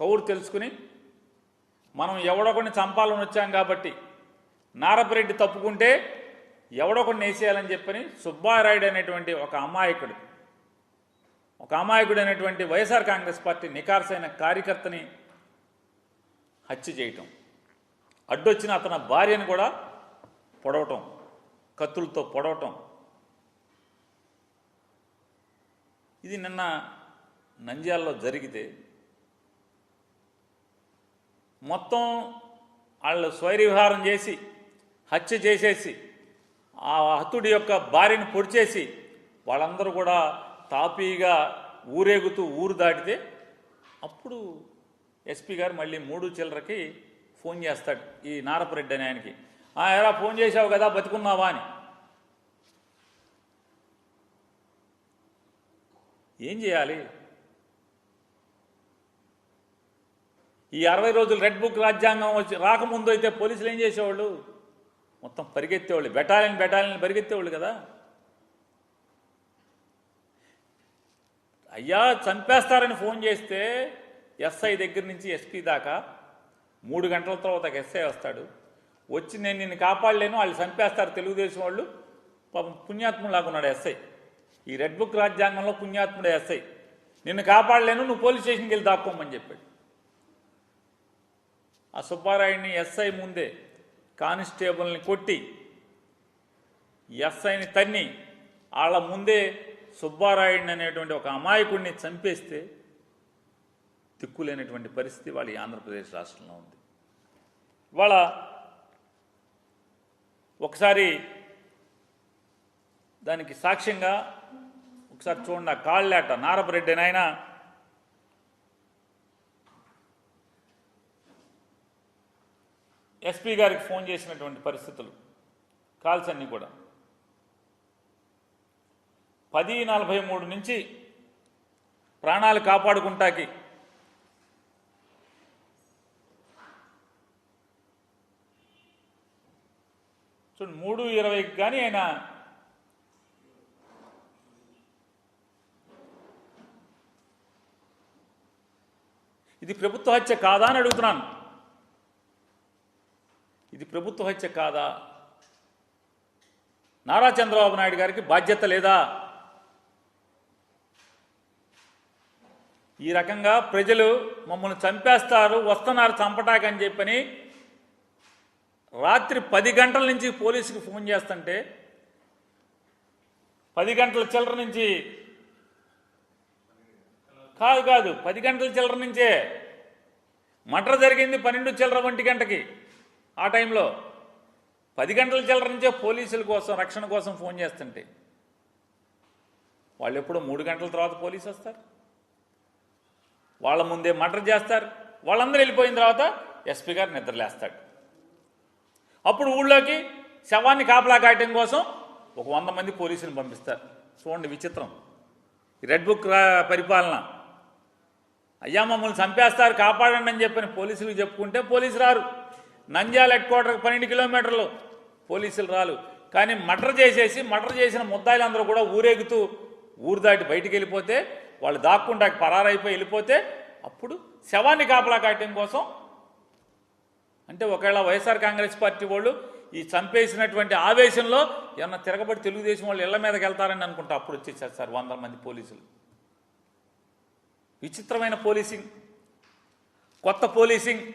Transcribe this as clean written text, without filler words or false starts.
కౌరు తెలుసుకుని మనం ఎవడొకడిని చంపాలని వచ్చాం కాబట్టి నారపరెడ్డి తప్పుకుంటే ఎవడొకడిని వేసేయాలని చెప్పని సుబ్బారాయుడు అనేటువంటి ఒక అమాయకుడు అనేటువంటి వైఎస్ఆర్ కాంగ్రెస్ పార్టీ నికార్సైన కార్యకర్తని హత్య చేయటం, అడ్డొచ్చిన అతని భార్యను కూడా పొడవటం, కత్తులతో పొడవటం. ఇది నిన్న నంద్యాలలో జరిగితే మొత్తం వాళ్ళు స్వైరవిహారం చేసి హత్య చేసేసి ఆ హతుడి యొక్క భార్యను పొడిచేసి వాళ్ళందరూ కూడా తాపీగా ఊరేగుతూ ఊరు దాటితే అప్పుడు ఎస్పీ గారు మళ్ళీ 3 చిల్లరకి ఫోన్ చేస్తాడు ఈ నారపరెడ్డి అని ఆయనకి. ఎలా ఫోన్ చేశావు కదా, బతుకున్నావా అని. ఏం చేయాలి? ఈ 60 రోజులు రెడ్ బుక్ రాజ్యాంగం వచ్చి రాకముందు అయితే పోలీసులు ఏం చేసేవాళ్ళు? మొత్తం పరిగెత్తేవాళ్ళు, బెటాలియన్ పరిగెత్తేవాళ్ళు కదా. అయ్యా చంపేస్తారని ఫోన్ చేస్తే ఎస్ఐ దగ్గర నుంచి ఎస్పీ దాకా 3 గంటల తర్వాత ఎస్ఐ వస్తాడు. వచ్చి నేను నిన్ను కాపాడలేను, వాళ్ళు చంపేస్తారు తెలుగుదేశం వాళ్ళు. పాపం పుణ్యాత్ములాగా ఉన్నాడు ఎస్ఐ. ఈ రెడ్ బుక్ రాజ్యాంగంలో పుణ్యాత్ముడే ఎస్ఐ. నిన్ను కాపాడలేను, నువ్వు పోలీస్ స్టేషన్కి వెళ్ళి దాక్కోమని చెప్పాడు. ఆ సుబ్బారాయుడిని ఎస్ఐ ముందే కానిస్టేబుల్ని కొట్టి ఎస్ఐని తన్ని వాళ్ళ ముందే సుబ్బారాయుడిని అనేటువంటి ఒక అమాయకుడిని చంపేస్తే దిక్కులేనటువంటి పరిస్థితి వాళ్ళ ఈ ఆంధ్రప్రదేశ్ రాష్ట్రంలో ఉంది. వాళ్ళ ఒకసారి దానికి సాక్ష్యంగా ఒకసారి చూడండి. కాళ్ళేట నారపరెడ్డి నాయన ఎస్పీ గారికి ఫోన్ చేసినటువంటి పరిస్థితులు, కాల్స్ అన్నీ కూడా 10:43 నుంచి ప్రాణాలు కాపాడుకుంటాకి చూడండి 3:20కి కానీ ఆయన ఇది ప్రభుత్వ హత్య కాదా అని అడుగుతున్నాను. ఇది ప్రభుత్వ హత్య కాదా? నారా చంద్రబాబు నాయుడు గారికి బాధ్యత లేదా? ఈ రకంగా ప్రజలు మమ్మల్ని చంపేస్తారు, వస్తున్నారు చంపటాకని చెప్పని రాత్రి 10 గంటల నుంచి పోలీసుకి ఫోన్ చేస్తుంటే 10 గంటల చిల్లర నుంచి కాదు 10 గంటల చిల్లర నుంచే మర్డర్ జరిగింది 12 చిల్లర 1 గంటకి. ఆ టైంలో 10 గంటల చిల్లర నుంచే పోలీసుల కోసం రక్షణ కోసం ఫోన్ చేస్తుంటే వాళ్ళు ఎప్పుడో 3 గంటల తర్వాత పోలీసు వస్తారు, వాళ్ళ ముందే మర్డర్ చేస్తారు. వాళ్ళందరూ వెళ్ళిపోయిన తర్వాత ఎస్పీ గారు నిద్రలేస్తాడు. అప్పుడు ఊళ్ళోకి శవాన్ని కాపలా కాయటం కోసం ఒక 100 మంది పోలీసులు పంపిస్తారు. చూడండి విచిత్రం ఈ రెడ్ బుక్ పరిపాలన. అయ్యా మమ్మల్ని చంపేస్తారు కాపాడండి అని చెప్పని పోలీసులకు చెప్పుకుంటే పోలీసు రారు. నంద్యాల హెడ్ క్వార్టర్కి 12 కిలోమీటర్లు పోలీసులు రాలు. కానీ మర్డర్ చేసిన ముద్దాయిలందరూ కూడా ఊరేగుతూ ఊరు దాటి బయటికి వెళ్ళిపోతే, వాళ్ళు దాక్కుంటాకి పరారైపోయి వెళ్ళిపోతే అప్పుడు శవాన్ని కాపలా కాయటం కోసం. అంటే ఒకవేళ వైఎస్ఆర్ కాంగ్రెస్ పార్టీ వాళ్ళు ఈ చంపేసినటువంటి ఆవేశంలో ఏమన్నా తిరగబడి తెలుగుదేశం వాళ్ళు ఇళ్ల మీదకి వెళ్తారని అనుకుంటా అప్పుడు వచ్చేసారు సార్ 100 మంది పోలీసులు. విచిత్రమైన పోలీసింగ్, కొత్త పోలీసింగ్.